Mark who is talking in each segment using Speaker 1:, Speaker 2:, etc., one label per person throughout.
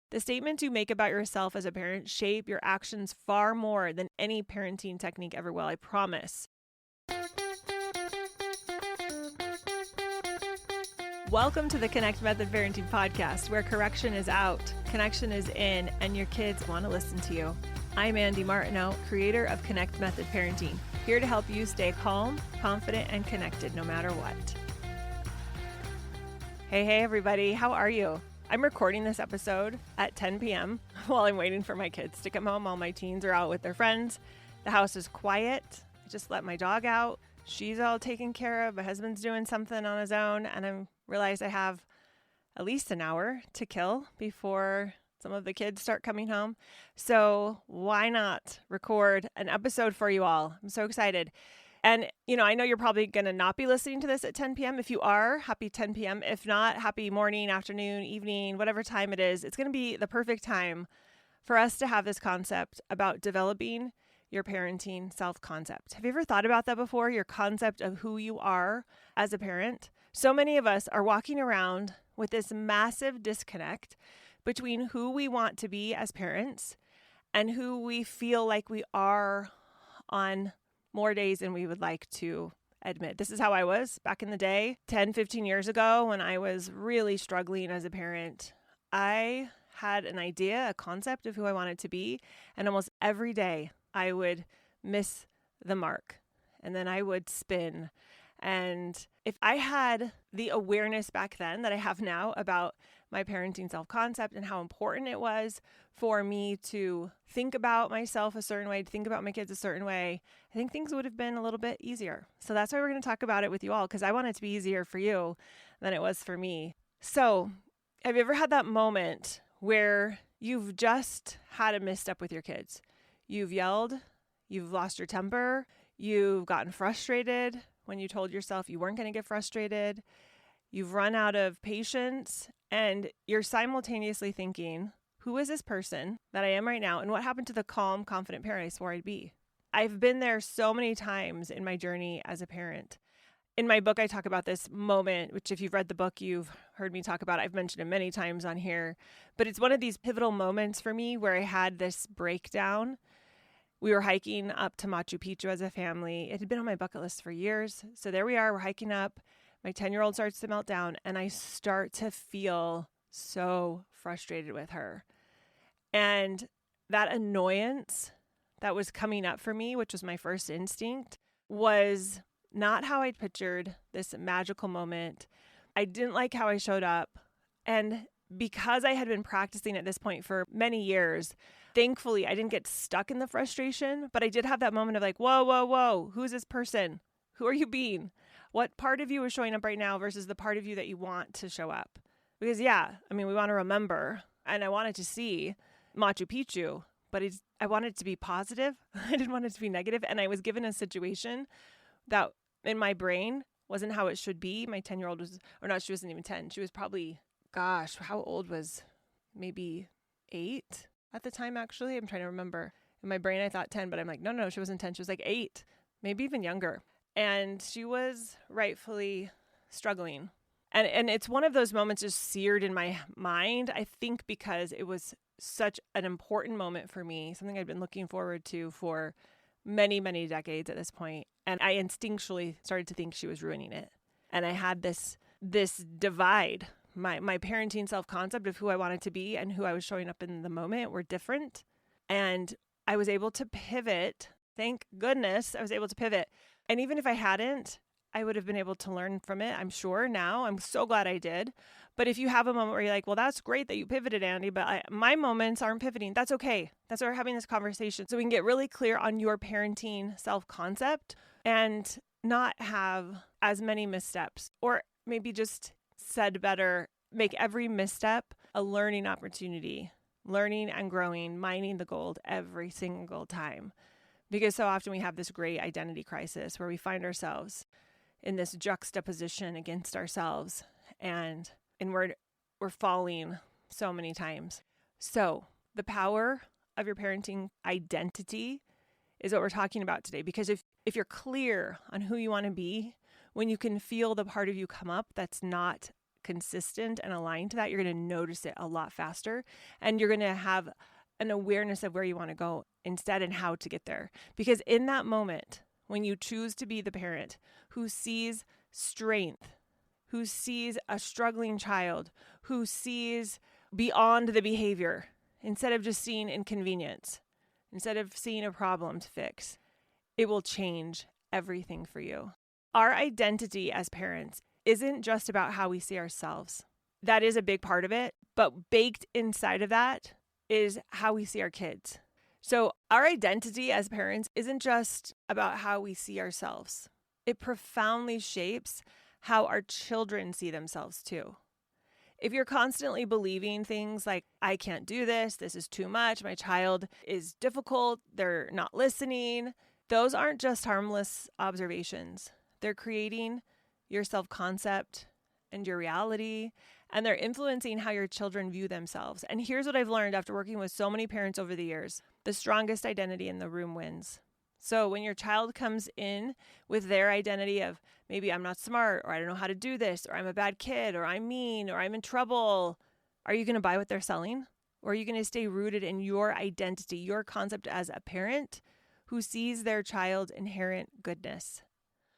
Speaker 1: The statements you make about yourself as a parent shape your actions far more than any parenting technique ever will, I promise. Welcome to the Connect Method Parenting Podcast, where correction is out, connection is in, and your kids want to listen to you. I'm Andy Martineau, creator of Connect Method Parenting, here to help you stay calm, confident, and connected no matter what. Hey, everybody. How are you? I'm recording this episode at 10 p.m. while I'm waiting for my kids to come home. All my teens are out with their friends. The house is quiet. I just let my dog out. She's all taken care of. My husband's doing something on his own. And I realize I have at least an hour to kill before some of the kids start coming home. So why not record an episode for you all? I'm so excited. And, I know you're probably going to not be listening to this at 10 p.m. If you are, happy 10 p.m. If not, happy morning, afternoon, evening, whatever time it is. It's going to be the perfect time for us to have this concept about developing your parenting self-concept. Have you ever thought about that before? Your concept of who you are as a parent? So many of us are walking around with this massive disconnect between who we want to be as parents and who we feel like we are on more days than we would like to admit. This is how I was back in the day, 10, 15 years ago, when I was really struggling as a parent. I had an idea, a concept of who I wanted to be, and almost every day I would miss the mark, and then I would spin. And if I had the awareness back then that I have now about my parenting self-concept and how important it was for me to think about myself a certain way, to think about my kids a certain way, I think things would have been a little bit easier. So that's why we're going to talk about it with you all, because I want it to be easier for you than it was for me. So have you ever had that moment where you've just had a misstep with your kids? You've yelled, you've lost your temper, you've gotten frustrated when you told yourself you weren't going to get frustrated, you've run out of patience, and you're simultaneously thinking, who is this person that I am right now? And what happened to the calm, confident parent I swore I'd be? I've been there so many times in my journey as a parent. In my book, I talk about this moment, which if you've read the book, you've heard me talk about. I've mentioned it many times on here. But it's one of these pivotal moments for me where I had this breakdown. We were hiking up to Machu Picchu as a family. It had been on my bucket list for years. So there we are, we're hiking up. My 10-year-old starts to melt down, and I start to feel so frustrated with her. And that annoyance that was coming up for me, which was my first instinct, was not how I'd pictured this magical moment. I didn't like how I showed up. And because I had been practicing at this point for many years, thankfully I didn't get stuck in the frustration, but I did have that moment of like, whoa, who's this person? Who are you being? What part of you is showing up right now versus the part of you that you want to show up? Because we want to remember, and I wanted to see Machu Picchu, but I wanted it to be positive. I didn't want it to be negative. And I was given a situation that in my brain wasn't how it should be. My 10-year-old she wasn't even 10. She was probably, how old was maybe 8 at the time, actually. I'm trying to remember. In my brain, I thought 10, but I'm like, no, she wasn't 10. She was like 8, maybe even younger. And she was rightfully struggling. And it's one of those moments just seared in my mind, I think, because it was such an important moment for me, something I'd been looking forward to for many, many decades at this point. And I instinctually started to think she was ruining it. And I had this divide. My parenting self-concept of who I wanted to be and who I was showing up in the moment were different. And I was able to pivot. Thank goodness I was able to pivot. And even if I hadn't, I would have been able to learn from it, I'm sure now. I'm so glad I did. But if you have a moment where you're like, well, that's great that you pivoted, Andy, but my moments aren't pivoting, that's okay. That's why we're having this conversation. So we can get really clear on your parenting self-concept and not have as many missteps, or maybe just said better, make every misstep a learning opportunity, learning and growing, mining the gold every single time. Because so often we have this great identity crisis where we find ourselves in this juxtaposition against ourselves, and we're falling so many times. So the power of your parenting identity is what we're talking about today. Because if you're clear on who you want to be, when you can feel the part of you come up that's not consistent and aligned to that, you're going to notice it a lot faster. And you're going to have an awareness of where you want to go instead and how to get there. Because in that moment, when you choose to be the parent who sees strength, who sees a struggling child, who sees beyond the behavior, instead of just seeing inconvenience, instead of seeing a problem to fix, it will change everything for you. Our identity as parents isn't just about how we see ourselves. That is a big part of it, but baked inside of that is how we see our kids. So our identity as parents isn't just about how we see ourselves. It profoundly shapes how our children see themselves too. If you're constantly believing things like, I can't do this, this is too much, my child is difficult, they're not listening, those aren't just harmless observations. They're creating your self-concept and your reality, and they're influencing how your children view themselves. And here's what I've learned after working with so many parents over the years. The strongest identity in the room wins. So when your child comes in with their identity of maybe I'm not smart, or I don't know how to do this, or I'm a bad kid, or I'm mean, or I'm in trouble, are you going to buy what they're selling? Or are you going to stay rooted in your identity, your concept as a parent who sees their child's inherent goodness?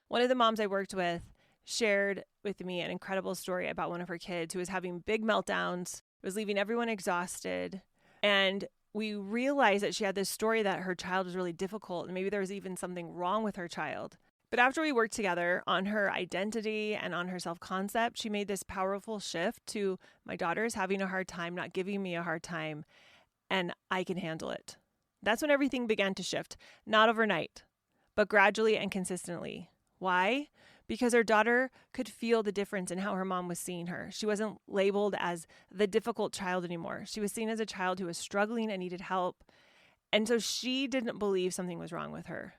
Speaker 1: One of the moms I worked with shared with me an incredible story about one of her kids who was having big meltdowns, was leaving everyone exhausted. And we realized that she had this story that her child was really difficult and maybe there was even something wrong with her child. But after we worked together on her identity and on her self-concept, she made this powerful shift to my daughter is having a hard time, not giving me a hard time, and I can handle it. That's when everything began to shift, not overnight, but gradually and consistently. Why? Because her daughter could feel the difference in how her mom was seeing her. She wasn't labeled as the difficult child anymore. She was seen as a child who was struggling and needed help. And so she didn't believe something was wrong with her.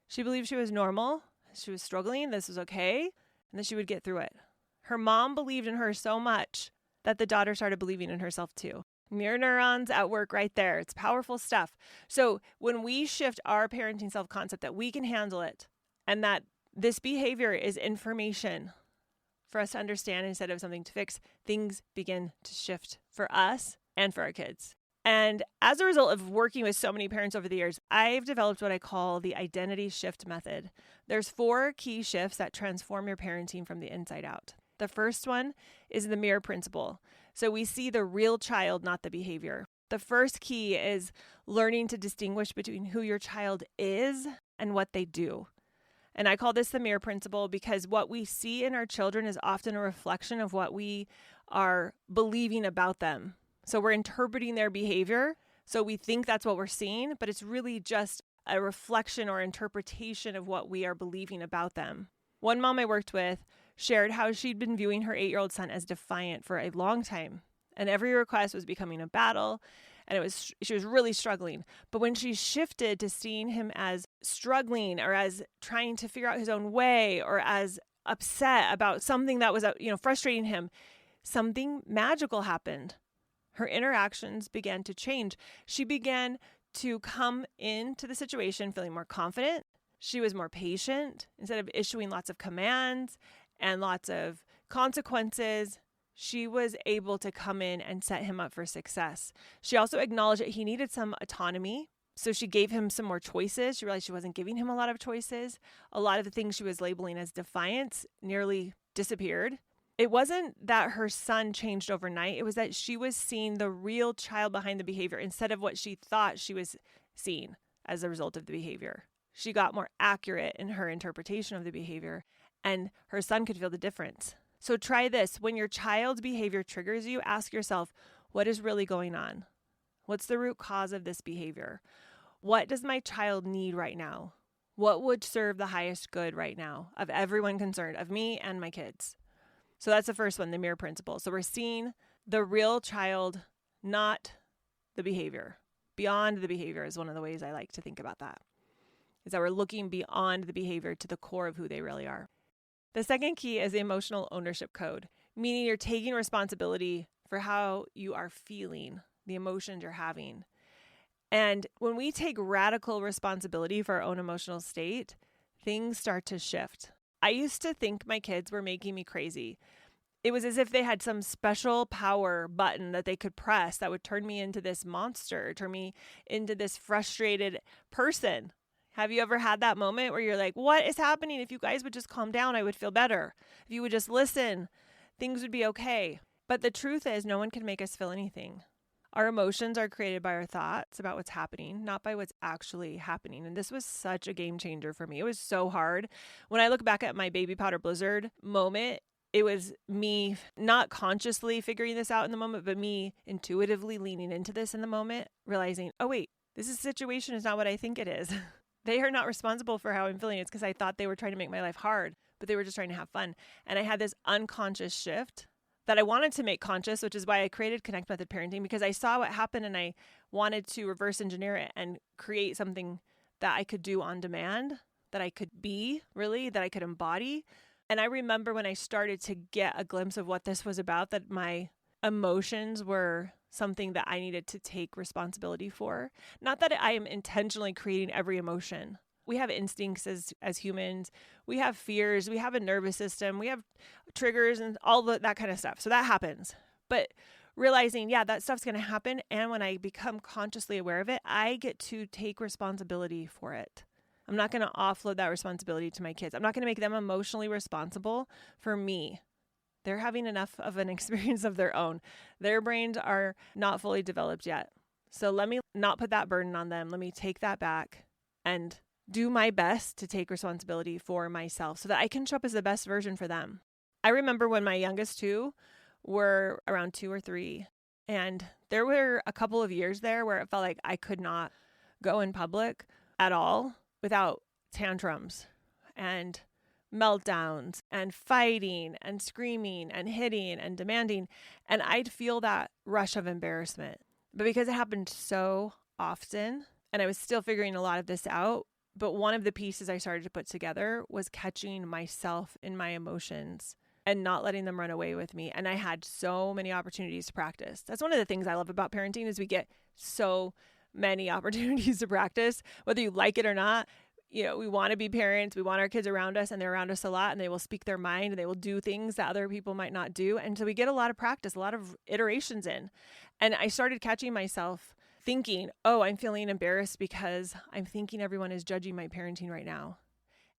Speaker 1: She believed she was normal, she was struggling, this was okay, and that she would get through it. Her mom believed in her so much that the daughter started believing in herself too. Mirror neurons at work right there. It's powerful stuff. So when we shift our parenting self-concept that we can handle it and that this behavior is information for us to understand instead of something to fix, things begin to shift for us and for our kids. And as a result of working with so many parents over the years, I've developed what I call the identity shift method. There's 4 key shifts that transform your parenting from the inside out. The first one is the mirror principle. So we see the real child, not the behavior. The first key is learning to distinguish between who your child is and what they do. And I call this the mirror principle because what we see in our children is often a reflection of what we are believing about them. So we're interpreting their behavior. So we think that's what we're seeing, but it's really just a reflection or interpretation of what we are believing about them. One mom I worked with shared how she'd been viewing her 8-year-old son as defiant for a long time. And every request was becoming a battle. And she was really struggling. But when she shifted to seeing him as struggling or as trying to figure out his own way or as upset about something that was, frustrating him, something magical happened. Her interactions began to change. She began to come into the situation feeling more confident. She was more patient. Instead of issuing lots of commands and lots of consequences, she was able to come in and set him up for success. She also acknowledged that he needed some autonomy. So she gave him some more choices. She realized she wasn't giving him a lot of choices. A lot of the things she was labeling as defiance nearly disappeared. It wasn't that her son changed overnight. It was that she was seeing the real child behind the behavior instead of what she thought she was seeing as a result of the behavior. She got more accurate in her interpretation of the behavior, and her son could feel the difference. So try this. When your child's behavior triggers you, ask yourself, what is really going on? What's the root cause of this behavior? What does my child need right now? What would serve the highest good right now of everyone concerned, of me and my kids? So that's the first one, the mirror principle. So we're seeing the real child, not the behavior. Beyond the behavior is one of the ways I like to think about that, is that we're looking beyond the behavior to the core of who they really are. The second key is the emotional ownership code, meaning you're taking responsibility for how you are feeling, the emotions you're having. And when we take radical responsibility for our own emotional state, things start to shift. I used to think my kids were making me crazy. it was as if they had some special power button that they could press that would turn me into this monster, turn me into this frustrated person. Have you ever had that moment where you're like, what is happening? If you guys would just calm down, I would feel better. If you would just listen, things would be okay. But the truth is, no one can make us feel anything. Our emotions are created by our thoughts about what's happening, not by what's actually happening. And this was such a game changer for me. It was so hard. When I look back at my baby powder blizzard moment, it was me not consciously figuring this out in the moment, but me intuitively leaning into this in the moment, realizing, oh, wait, situation is not what I think it is. They are not responsible for how I'm feeling. It's because I thought they were trying to make my life hard, but they were just trying to have fun. And I had this unconscious shift that I wanted to make conscious, which is why I created Connect Method Parenting, because I saw what happened and I wanted to reverse engineer it and create something that I could do on demand, that I could be, really, that I could embody. And I remember when I started to get a glimpse of what this was about, that my emotions were something that I needed to take responsibility for. Not that I am intentionally creating every emotion. We have instincts as humans. We have fears. We have a nervous system. We have triggers and all that kind of stuff. So that happens. But realizing, yeah, that stuff's going to happen. And when I become consciously aware of it, I get to take responsibility for it. I'm not going to offload that responsibility to my kids. I'm not going to make them emotionally responsible for me. They're having enough of an experience of their own. Their brains are not fully developed yet. So let me not put that burden on them. Let me take that back and do my best to take responsibility for myself so that I can show up as the best version for them. I remember when my youngest two were around 2 or 3, and there were a couple of years there where it felt like I could not go in public at all without tantrums and meltdowns and fighting and screaming and hitting and demanding. And I'd feel that rush of embarrassment. But because it happened so often and I was still figuring a lot of this out, but one of the pieces I started to put together was catching myself in my emotions and not letting them run away with me. And I had so many opportunities to practice. That's one of the things I love about parenting is we get so many opportunities to practice, whether you like it or not. You know, we want to be parents. We want our kids around us, and they're around us a lot, and they will speak their mind and they will do things that other people might not do. And so we get a lot of practice, a lot of iterations in. And I started catching myself thinking, oh, I'm feeling embarrassed because I'm thinking everyone is judging my parenting right now.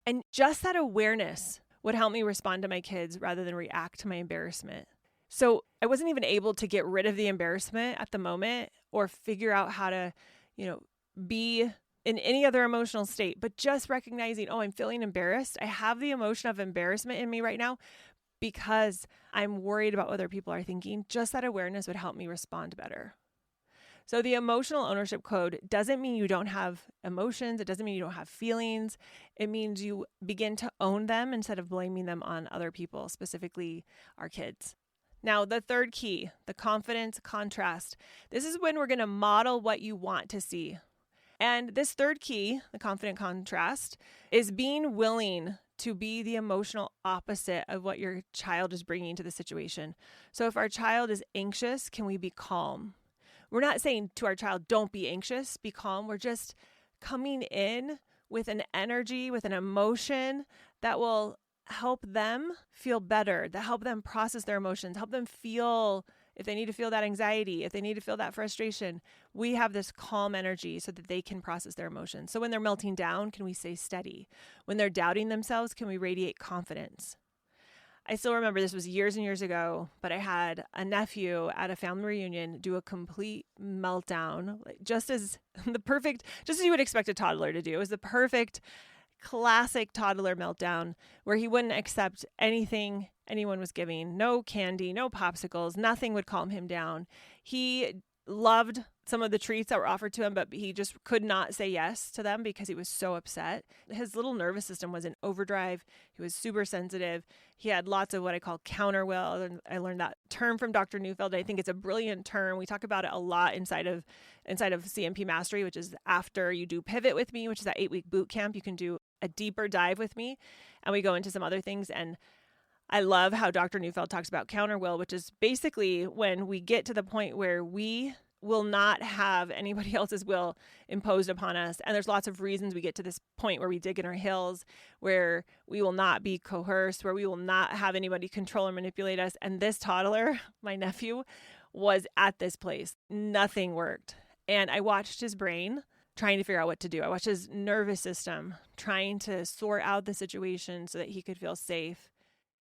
Speaker 1: And just that awareness would help me respond to my kids rather than react to my embarrassment. So I wasn't even able to get rid of the embarrassment at the moment or figure out how to, be in any other emotional state, but just recognizing, oh, I'm feeling embarrassed. I have the emotion of embarrassment in me right now because I'm worried about what other people are thinking. Just that awareness would help me respond better. So the emotional ownership code doesn't mean you don't have emotions. It doesn't mean you don't have feelings. It means you begin to own them instead of blaming them on other people, specifically our kids. Now, the third key, the confidence contrast. This is when we're going to model what you want to see. And this third key, the confident contrast, is being willing to be the emotional opposite of what your child is bringing to the situation. So if our child is anxious, can we be calm? We're not saying to our child, don't be anxious, be calm. We're just coming in with an energy, with an emotion that will help them feel better, that help them process their emotions, help them feel if they need to feel that anxiety, if they need to feel that frustration. We have this calm energy so that they can process their emotions. So when they're melting down, can we stay steady? When they're doubting themselves, can we radiate confidence? I still remember this was years and years ago, but I had a nephew at a family reunion do a complete meltdown, just as you would expect a toddler to do. It was the perfect classic toddler meltdown where he wouldn't accept anything anyone was giving. No candy, no popsicles, nothing would calm him down. He loved some of the treats that were offered to him, but he just could not say yes to them because he was so upset. His little nervous system was in overdrive. He was super sensitive. He had lots of what I call counter will. And I learned that term from Dr. Neufeld. I think it's a brilliant term. We talk about it a lot inside of CMP Mastery, which is after you do Pivot with me, which is that 8-week boot camp. You can do a deeper dive with me, and we go into some other things. And I love how Dr. Neufeld talks about counter will, which is basically when we get to the point where we will not have anybody else's will imposed upon us. And there's lots of reasons we get to this point where we dig in our heels, where we will not be coerced, where we will not have anybody control or manipulate us. And this toddler, my nephew, was at this place. Nothing worked. And I watched his brain trying to figure out what to do. I watched his nervous system trying to sort out the situation so that he could feel safe.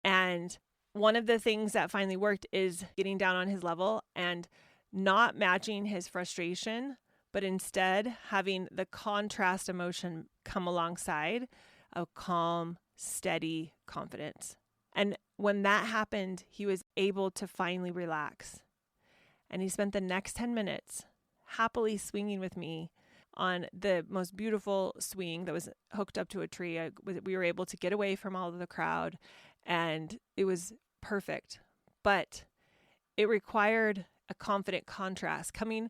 Speaker 1: And one of the things that finally worked is getting down on his level and not matching his frustration, but instead having the contrast emotion come alongside of calm, steady confidence. And when that happened, he was able to finally relax. And he spent the next 10 minutes happily swinging with me on the most beautiful swing that was hooked up to a tree. We were able to get away from all of the crowd, and it was perfect. But it required a confident contrast coming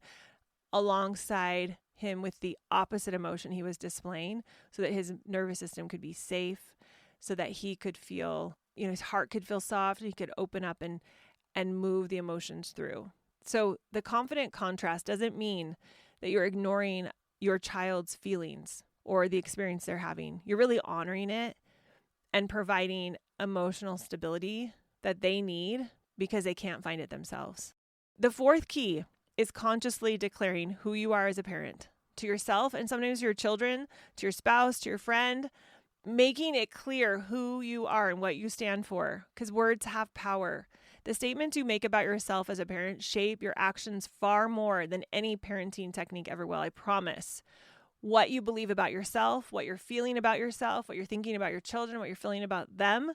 Speaker 1: alongside him with the opposite emotion he was displaying so that his nervous system could be safe, so that he could feel, his heart could feel soft, he could open up and move the emotions through. So the confident contrast doesn't mean that you're ignoring your child's feelings or the experience they're having. You're really honoring it and providing emotional stability that they need because they can't find it themselves. The fourth key is consciously declaring who you are as a parent to yourself and sometimes your children, to your spouse, to your friend, making it clear who you are and what you stand for, because words have power. The statements you make about yourself as a parent shape your actions far more than any parenting technique ever will, I promise. What you believe about yourself, what you're feeling about yourself, what you're thinking about your children, what you're feeling about them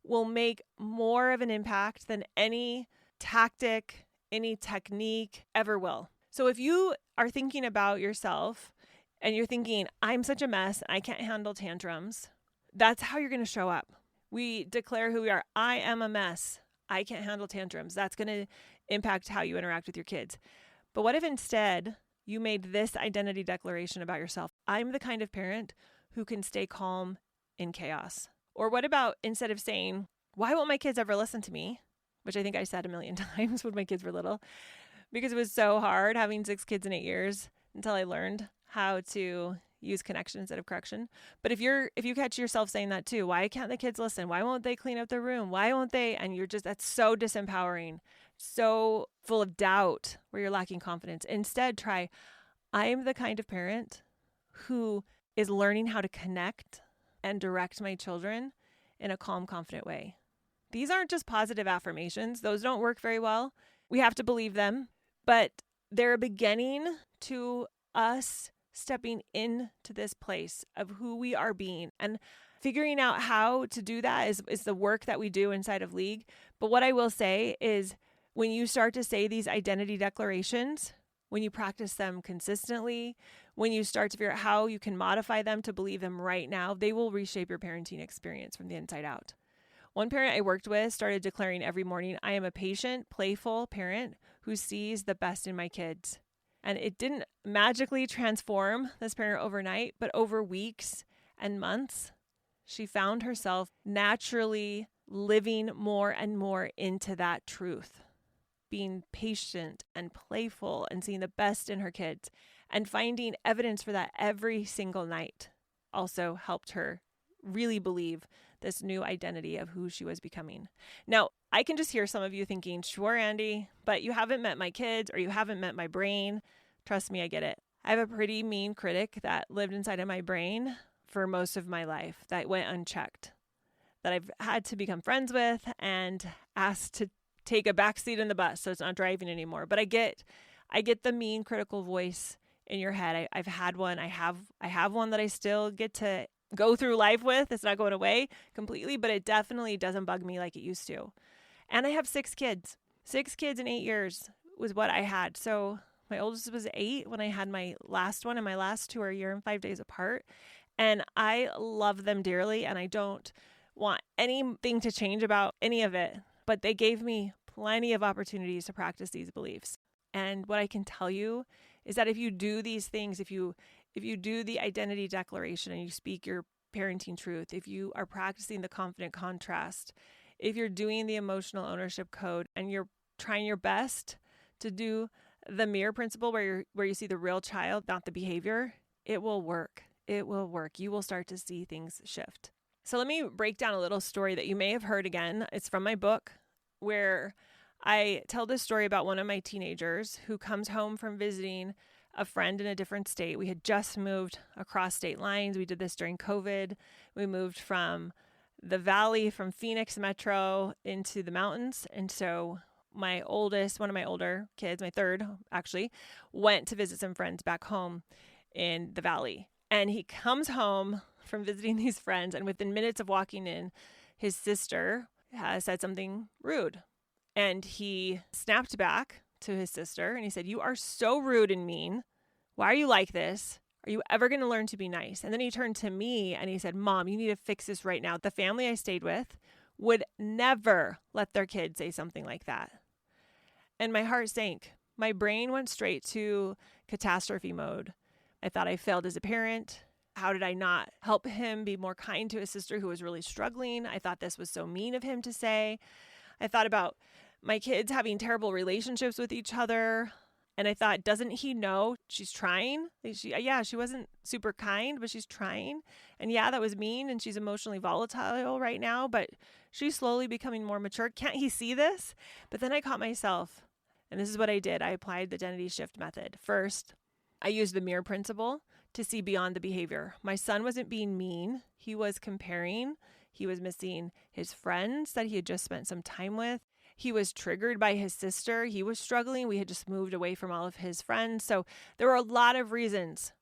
Speaker 1: will make more of an impact than any tactic, any technique ever will. So if you are thinking about yourself and you're thinking, I'm such a mess, I can't handle tantrums, that's how you're going to show up. We declare who we are. I am a mess. I can't handle tantrums. That's going to impact how you interact with your kids. But what if instead you made this identity declaration about yourself? I'm the kind of parent who can stay calm in chaos. Or what about instead of saying, why won't my kids ever listen to me? Which I think I said a million times when my kids were little, because it was so hard having 6 kids in 8 years until I learned how to use connection instead of correction. But if you catch yourself saying that too, why can't the kids listen? Why won't they clean up their room? Why won't they? And that's so disempowering, so full of doubt where you're lacking confidence. Instead, try, I am the kind of parent who is learning how to connect and direct my children in a calm, confident way. These aren't just positive affirmations. Those don't work very well. We have to believe them, but they're a beginning to us stepping into this place of who we are being, and figuring out how to do that is the work that we do inside of League. But what I will say is when you start to say these identity declarations, when you practice them consistently, when you start to figure out how you can modify them to believe them right now, they will reshape your parenting experience from the inside out. One parent I worked with started declaring every morning, I am a patient, playful parent who sees the best in my kids. And it didn't magically transform this parent overnight, but over weeks and months, she found herself naturally living more and more into that truth, being patient and playful and seeing the best in her kids, and finding evidence for that every single night also helped her really believe this new identity of who she was becoming. Now, I can just hear some of you thinking, sure, Andy, but you haven't met my kids or you haven't met my brain. Trust me, I get it. I have a pretty mean critic that lived inside of my brain for most of my life that went unchecked, that I've had to become friends with and asked to take a backseat in the bus so it's not driving anymore. But I get the mean critical voice in your head. I've had one. I have one that I still get to go through life with. It's not going away completely, but it definitely doesn't bug me like it used to. And I have 6 kids. 6 kids in 8 years was what I had. So my oldest was 8 when I had my last one, and my last 2 are a year and 5 days apart. And I love them dearly, and I don't want anything to change about any of it. But they gave me plenty of opportunities to practice these beliefs. And what I can tell you is that if you do these things, if you do the identity declaration and you speak your parenting truth, if you are practicing the confident contrast, if you're doing the emotional ownership code and you're trying your best to do the mirror principle where you see the real child, not the behavior, it will work. It will work. You will start to see things shift. So let me break down a little story that you may have heard again. It's from my book, where I tell this story about one of my teenagers who comes home from visiting a friend in a different state. We had just moved across state lines. We did this during COVID. We moved from the valley, from Phoenix Metro into the mountains. And so my oldest, one of my older kids, my third actually, went to visit some friends back home in the valley. And he comes home from visiting these friends, and within minutes of walking in, his sister has said something rude. And he snapped back to his sister and he said, "You are so rude and mean. Why are you like this? Are you ever going to learn to be nice?" And then he turned to me and he said, "Mom, you need to fix this right now. The family I stayed with would never let their kid say something like that." And my heart sank. My brain went straight to catastrophe mode. I thought I failed as a parent. How did I not help him be more kind to his sister who was really struggling? I thought this was so mean of him to say. I thought about my kids having terrible relationships with each other. And I thought, doesn't he know she's trying? She wasn't super kind, but she's trying. And yeah, that was mean. And she's emotionally volatile right now, but she's slowly becoming more mature. Can't he see this? But then I caught myself. And this is what I did. I applied the identity shift method. First, I used the mirror principle to see beyond the behavior. My son wasn't being mean. He was comparing. He was missing his friends that he had just spent some time with. He was triggered by his sister. He was struggling. We had just moved away from all of his friends. So there were a lot of reasons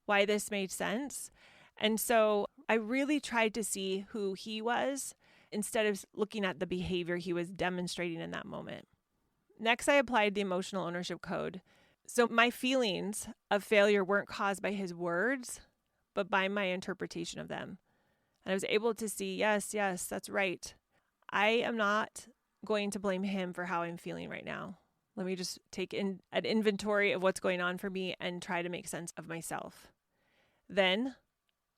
Speaker 1: why this made sense. And so I really tried to see who he was instead of looking at the behavior he was demonstrating in that moment. Next, I applied the emotional ownership code. So my feelings of failure weren't caused by his words, but by my interpretation of them. And I was able to see, yes, that's right. I am not going to blame him for how I'm feeling right now. Let me just take an inventory of what's going on for me and try to make sense of myself. Then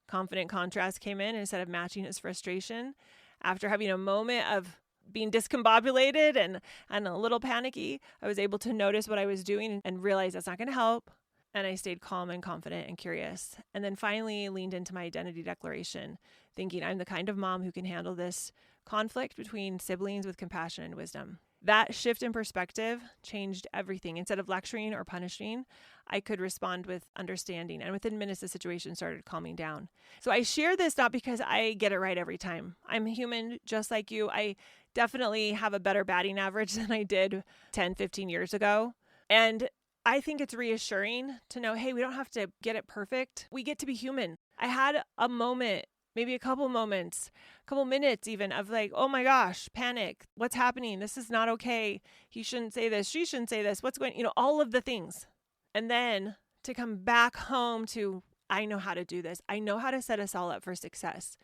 Speaker 1: confident contrast came in, and instead of matching his frustration, after having a moment of being discombobulated and a little panicky, I was able to notice what I was doing and realize that's not going to help. And I stayed calm and confident and curious. And then finally leaned into my identity declaration, thinking I'm the kind of mom who can handle this conflict between siblings with compassion and wisdom. That shift in perspective changed everything. Instead of lecturing or punishing, I could respond with understanding. And within minutes, the situation started calming down. So I share this not because I get it right every time. I'm human just like you. I definitely have a better batting average than I did 10, 15 years ago. And I think it's reassuring to know, hey, we don't have to get it perfect. We get to be human. I had a moment, maybe a couple moments, a couple minutes even of like, oh my gosh, panic. What's happening? This is not okay. He shouldn't say this. She shouldn't say this. What's going, all of the things. And then to come back home to, I know how to do this. I know how to set us all up for success.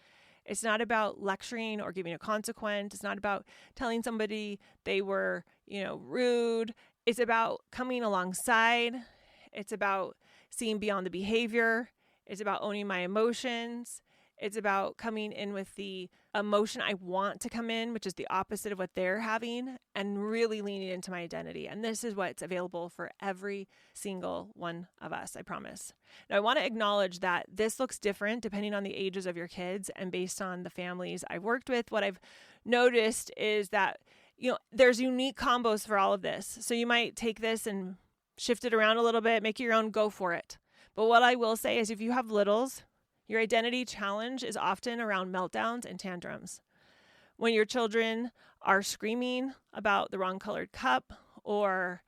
Speaker 1: It's not about lecturing or giving a consequence. It's not about telling somebody they were, rude. It's about coming alongside. It's about seeing beyond the behavior. It's about owning my emotions. It's about coming in with the emotion I want to come in, which is the opposite of what they're having, and really leaning into my identity. And this is what's available for every single one of us, I promise. Now, I want to acknowledge that this looks different depending on the ages of your kids and based on the families I've worked with. What I've noticed is that there's unique combos for all of this. So you might take this and shift it around a little bit, make it your own, go for it. But what I will say is if you have littles, your identity challenge is often around meltdowns and tantrums. When your children are screaming about the wrong colored cup or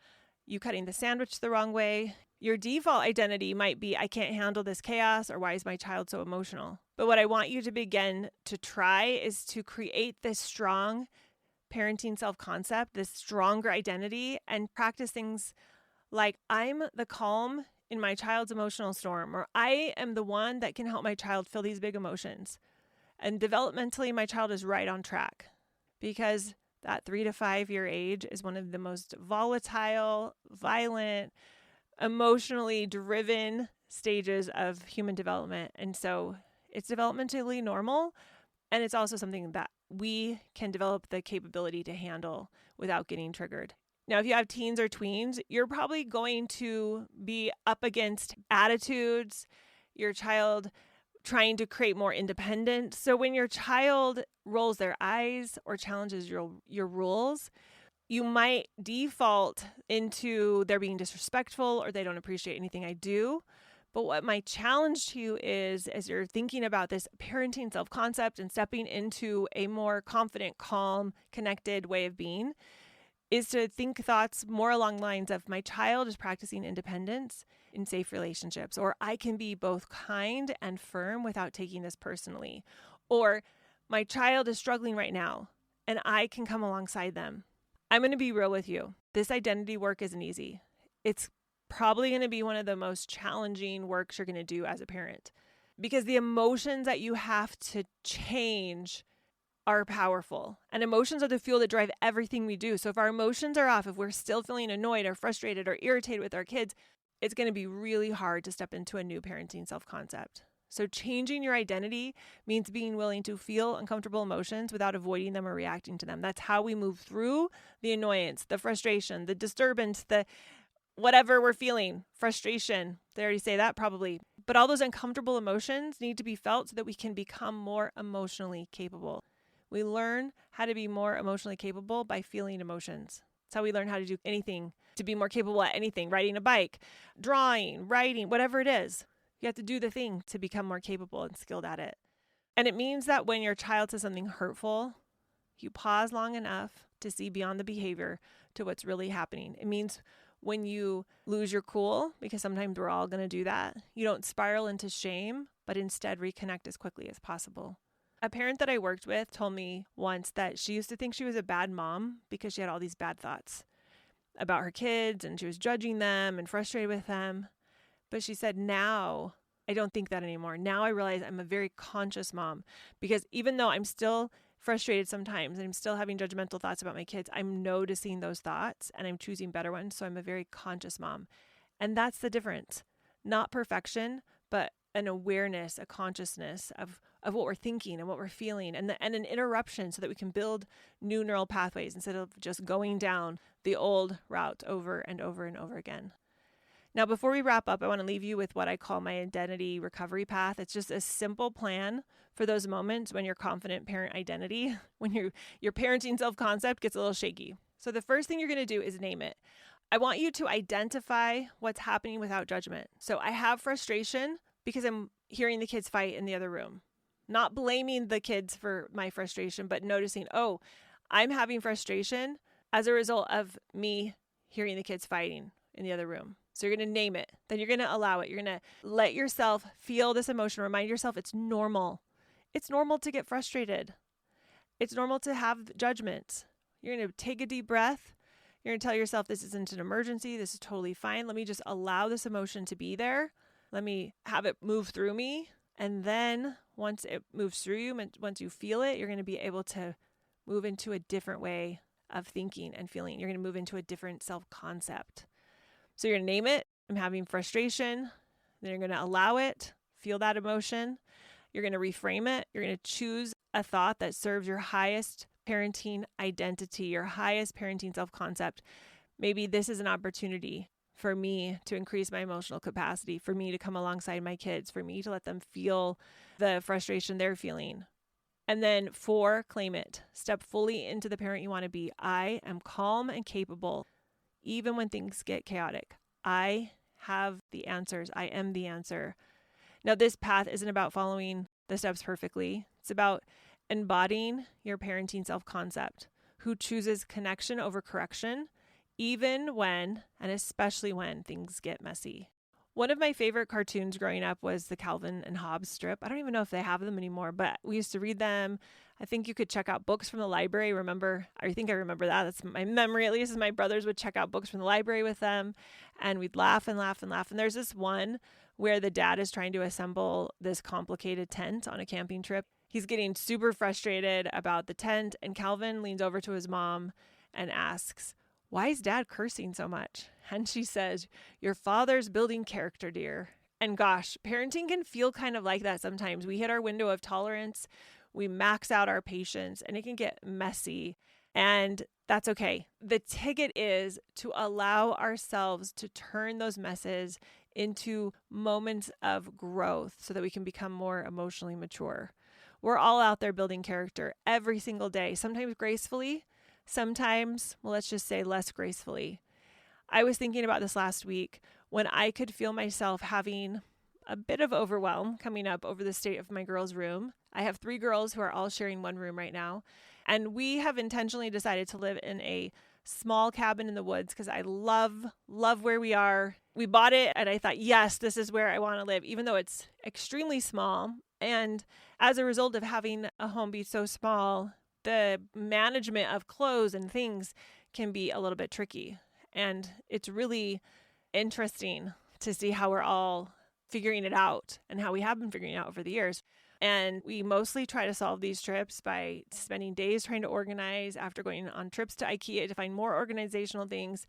Speaker 1: you cutting the sandwich the wrong way, your default identity might be, I can't handle this chaos, or why is my child so emotional? But what I want you to begin to try is to create this strong parenting self-concept, this stronger identity, and practice things like I'm the calm in my child's emotional storm, or I am the one that can help my child feel these big emotions. And developmentally, my child is right on track because that 3 to 5 year age is one of the most volatile, violent, emotionally driven stages of human development. And so it's developmentally normal. And it's also something that we can develop the capability to handle without getting triggered. Now, if you have teens or tweens, you're probably going to be up against attitudes, your child trying to create more independence. So when your child rolls their eyes or challenges your rules, you might default into they're being disrespectful or they don't appreciate anything I do. But what my challenge to you is, as you're thinking about this parenting self-concept and stepping into a more confident, calm, connected way of being, is to think thoughts more along the lines of my child is practicing independence in safe relationships, or I can be both kind and firm without taking this personally, or my child is struggling right now and I can come alongside them. I'm going to be real with you. This identity work isn't easy. It's probably going to be one of the most challenging works you're going to do as a parent, because the emotions that you have to change are powerful, and emotions are the fuel that drive everything we do. So if our emotions are off, if we're still feeling annoyed or frustrated or irritated with our kids, it's going to be really hard to step into a new parenting self-concept. So changing your identity means being willing to feel uncomfortable emotions without avoiding them or reacting to them. That's how we move through the annoyance, the frustration, the disturbance, the whatever we're feeling, frustration. They already say that probably. But all those uncomfortable emotions need to be felt so that we can become more emotionally capable. We learn how to be more emotionally capable by feeling emotions. It's how we learn how to do anything, to be more capable at anything, riding a bike, drawing, writing, whatever it is. You have to do the thing to become more capable and skilled at it. And it means that when your child says something hurtful, you pause long enough to see beyond the behavior to what's really happening. It means when you lose your cool, because sometimes we're all going to do that, you don't spiral into shame, but instead reconnect as quickly as possible. A parent that I worked with told me once that she used to think she was a bad mom because she had all these bad thoughts about her kids and she was judging them and frustrated with them. But she said, now I don't think that anymore. Now I realize I'm a very conscious mom, because even though I'm still frustrated sometimes and I'm still having judgmental thoughts about my kids, I'm noticing those thoughts and I'm choosing better ones. So I'm a very conscious mom. And that's the difference. Not perfection, but an awareness, a consciousness of what we're thinking and what we're feeling, and an interruption so that we can build new neural pathways instead of just going down the old route over and over and over again. Now, before we wrap up, I want to leave you with what I call my identity recovery path. It's just a simple plan for those moments when your confident parent identity, when your parenting self-concept gets a little shaky. So the first thing you're going to do is name it. I want you to identify what's happening without judgment. So I have frustration because I'm hearing the kids fight in the other room. Not blaming the kids for my frustration, but noticing, oh, I'm having frustration as a result of me hearing the kids fighting in the other room. So you're going to name it. Then you're going to allow it. You're going to let yourself feel this emotion. Remind yourself it's normal. It's normal to get frustrated. It's normal to have judgments. You're going to take a deep breath. You're going to tell yourself this isn't an emergency. This is totally fine. Let me just allow this emotion to be there. Let me have it move through me. And then once it moves through you, once you feel it, you're going to be able to move into a different way of thinking and feeling. You're going to move into a different self-concept. So you're going to name it. I'm having frustration. Then you're going to allow it, feel that emotion. You're going to reframe it. You're going to choose a thought that serves your highest parenting identity, your highest parenting self-concept. Maybe this is an opportunity for me to increase my emotional capacity, for me to come alongside my kids, for me to let them feel the frustration they're feeling. And then 4, claim it. Step fully into the parent you want to be. I am calm and capable, even when things get chaotic. I have the answers. I am the answer. Now, this path isn't about following the steps perfectly. It's about embodying your parenting self-concept, who chooses connection over correction, even when, and especially when, things get messy. One of my favorite cartoons growing up was the Calvin and Hobbes strip. I don't even know if they have them anymore, but we used to read them. I think you could check out books from the library. I think I remember that. That's my memory, at least, is my brothers would check out books from the library with them, and we'd laugh and laugh and laugh. And there's this one where the dad is trying to assemble this complicated tent on a camping trip. He's getting super frustrated about the tent, and Calvin leans over to his mom and asks, "Why is dad cursing so much?" And she says, "Your father's building character, dear." And gosh, parenting can feel kind of like that sometimes. We hit our window of tolerance, we max out our patience, and it can get messy. And that's okay. The ticket is to allow ourselves to turn those messes into moments of growth so that we can become more emotionally mature. We're all out there building character every single day, sometimes gracefully, sometimes, well, let's just say less gracefully. I was thinking about this last week when I could feel myself having a bit of overwhelm coming up over the state of my girls' room. I have 3 girls who are all sharing one room right now. And we have intentionally decided to live in a small cabin in the woods because I love where we are. We bought it and I thought, yes, this is where I want to live, even though it's extremely small. And as a result of having a home be so small, the management of clothes and things can be a little bit tricky. And it's really interesting to see how we're all figuring it out and how we have been figuring it out over the years. And we mostly try to solve these trips by spending days trying to organize after going on trips to IKEA to find more organizational things.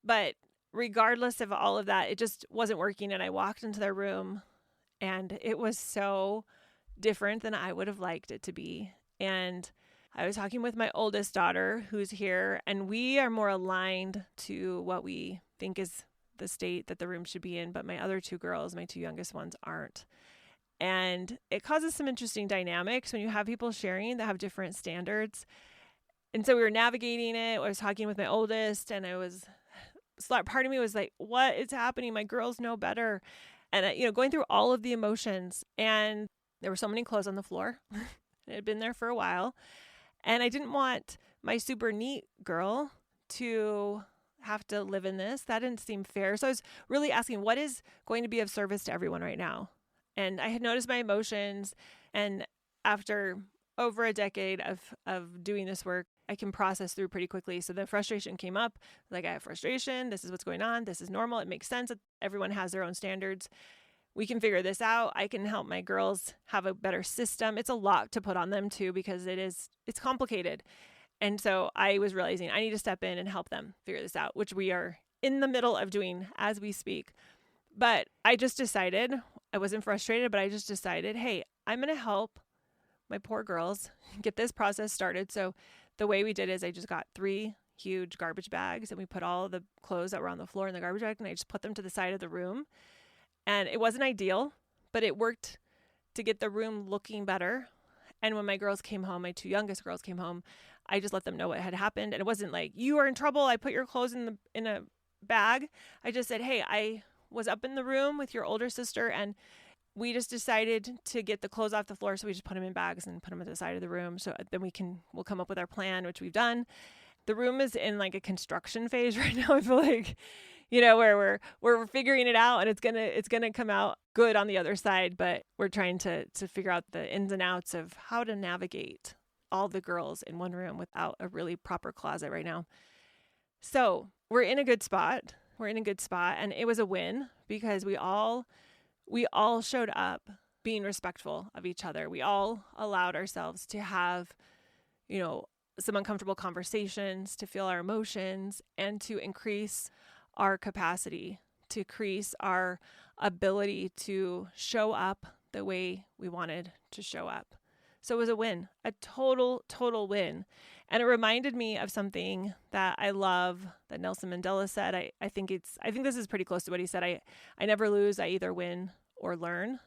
Speaker 1: But regardless of all of that, it just wasn't working. And I walked into their room and it was so different than I would have liked it to be. And I was talking with my oldest daughter who's here, and we are more aligned to what we think is the state that the room should be in. But my other 2 girls, my 2 youngest ones, aren't. And it causes some interesting dynamics when you have people sharing that have different standards. And so we were navigating it. I was talking with my oldest, and part of me was like, what is happening? My girls know better. And, going through all of the emotions, and there were so many clothes on the floor. It had been there for a while. And I didn't want my super neat girl to have to live in this. That didn't seem fair. So I was really asking, what is going to be of service to everyone right now? And I had noticed my emotions, and after over a decade of doing this work, I can process through pretty quickly. So the frustration came up, like I have frustration, this is what's going on, this is normal, it makes sense that everyone has their own standards. We can figure this out. I can help my girls have a better system. It's a lot to put on them too, because it's complicated. And so I was realizing I need to step in and help them figure this out, which we are in the middle of doing as we speak. But I just decided, I wasn't frustrated, but I just decided, hey, I'm going to help my poor girls get this process started. So the way we did is I just got 3 huge garbage bags, and we put all the clothes that were on the floor in the garbage bag, and I just put them to the side of the room. And it wasn't ideal, but it worked to get the room looking better. And when my girls came home, my 2 youngest girls came home, I just let them know what had happened. And it wasn't like, you are in trouble, I put your clothes in a bag. I just said, hey, I was up in the room with your older sister, and we just decided to get the clothes off the floor. So we just put them in bags and put them at the side of the room. So then we'll come up with our plan, which we've done. The room is in like a construction phase right now. I feel like, where we're figuring it out, and it's gonna come out good on the other side. But we're trying to figure out the ins and outs of how to navigate all the girls in one room without a really proper closet right now. So we're in a good spot. And it was a win because we all showed up being respectful of each other. We all allowed ourselves to have, some uncomfortable conversations, to feel our emotions, and to increase our capacity, to increase our ability to show up the way we wanted to show up. So it was a win, a total win. And it reminded me of something that I love that Nelson Mandela said. I think this is pretty close to what he said. I never lose. I either win or learn.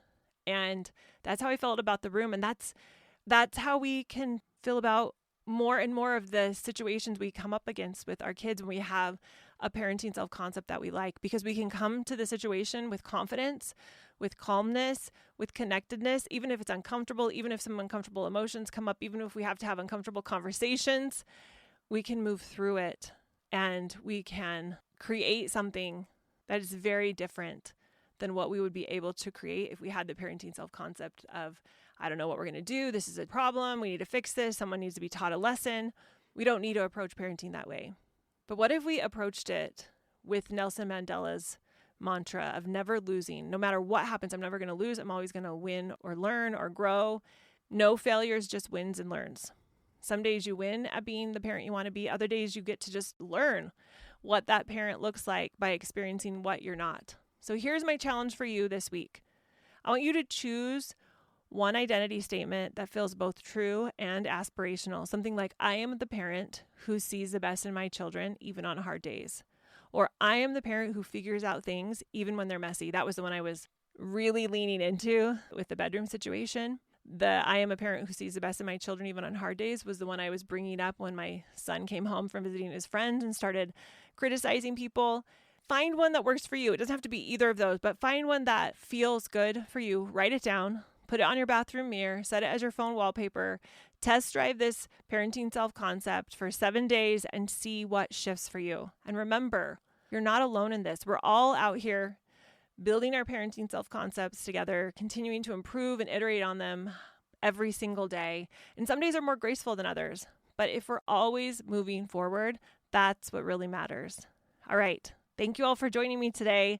Speaker 1: And that's how I felt about the room. And that's how we can feel about more and more of the situations we come up against with our kids when we have a parenting self-concept that we like, because we can come to the situation with confidence, with calmness, with connectedness, even if it's uncomfortable, even if some uncomfortable emotions come up, even if we have to have uncomfortable conversations, we can move through it and we can create something that is very different than what we would be able to create if we had the parenting self-concept of, I don't know what we're going to do. This is a problem. We need to fix this. Someone needs to be taught a lesson. We don't need to approach parenting that way. But what if we approached it with Nelson Mandela's mantra of never losing? No matter what happens, I'm never going to lose. I'm always going to win or learn or grow. No failures, just wins and learns. Some days you win at being the parent you want to be. Other days you get to just learn what that parent looks like by experiencing what you're not. So here's my challenge for you this week. I want you to choose one identity statement that feels both true and aspirational. Something like, I am the parent who sees the best in my children, even on hard days. Or I am the parent who figures out things even when they're messy. That was the one I was really leaning into with the bedroom situation. The I am a parent who sees the best in my children even on hard days was the one I was bringing up when my son came home from visiting his friends and started criticizing people. Find one that works for you. It doesn't have to be either of those, but find one that feels good for you. Write it down, put it on your bathroom mirror, set it as your phone wallpaper, test drive this parenting self-concept for 7 days and see what shifts for you. And remember, you're not alone in this. We're all out here building our parenting self-concepts together, continuing to improve and iterate on them every single day. And some days are more graceful than others. But if we're always moving forward, that's what really matters. All right. Thank you all for joining me today.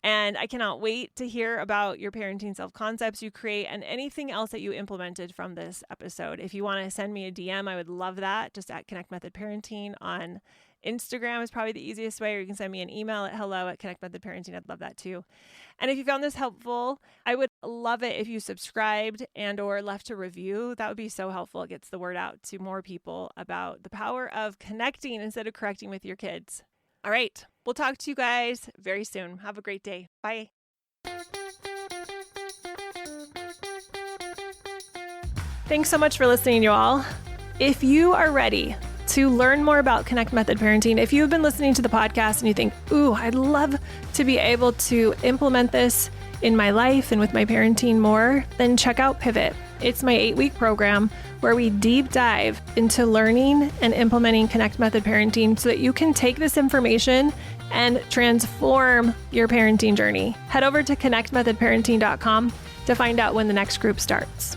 Speaker 1: And I cannot wait to hear about your parenting self-concepts you create and anything else that you implemented from this episode. If you want to send me a DM, I would love that. Just at Connect Method Parenting on Instagram is probably the easiest way, or you can send me an email at hello@connectmethodparenting. I'd love that too. And if you found this helpful, I would love it if you subscribed and or left a review. That would be so helpful. It gets the word out to more people about the power of connecting instead of correcting with your kids. All right. We'll talk to you guys very soon. Have a great day. Bye. Thanks so much for listening, you all. If you are ready to learn more about Connect Method Parenting, if you've been listening to the podcast and you think, ooh, I'd love to be able to implement this in my life and with my parenting more, then check out Pivot. It's my 8-week program where we deep dive into learning and implementing Connect Method Parenting so that you can take this information and transform your parenting journey. Head over to connectmethodparenting.com to find out when the next group starts.